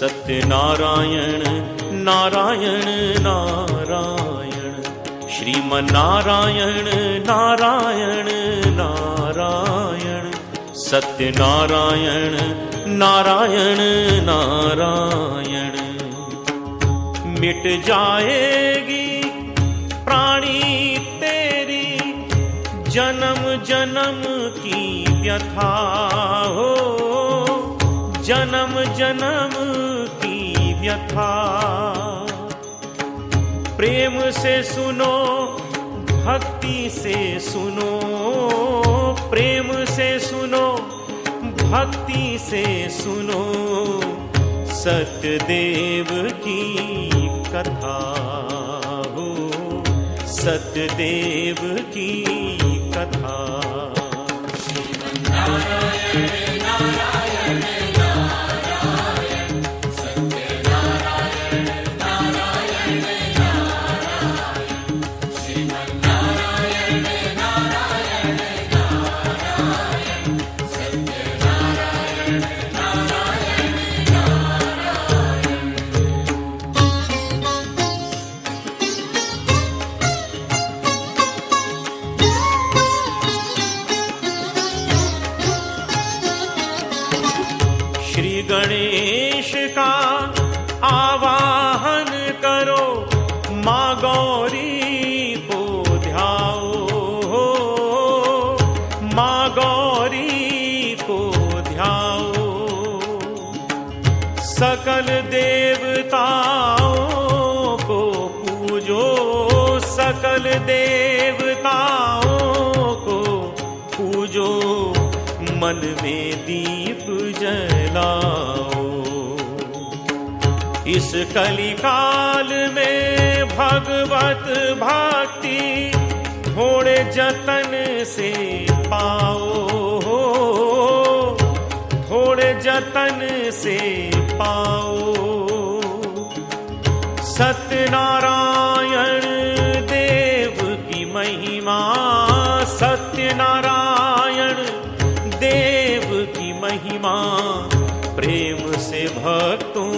सत्यनारायण नारायण नारायण, श्रीमन्नारायण नारायण नारायण, सत्यनारायण नारायण नारायण। मिट जाएगी प्राणी तेरी जन्म जन्म की व्यथा हो, जन्म जन्म की व्यथा। प्रेम से सुनो भक्ति से सुनो, प्रेम से सुनो भक्ति से सुनो, सत्यदेव की कथा हो, सत्यदेव की कथा। श्री गणेश का आवाहन करो, माँ गौरी को ध्याओ, माँ गौरी को ध्याओ। सकल देवताओं को पूजो, सकल देवताओं को पूजो, मन में दीप जलाओ। इस कलिकाल में भगवत भक्ति थोड़े जतन से पाओ, थोड़े जतन से पाओ। सत्यनारायण देव की महिमा, सत्यनारायण देव की महिमा, प्रेम से भक्तों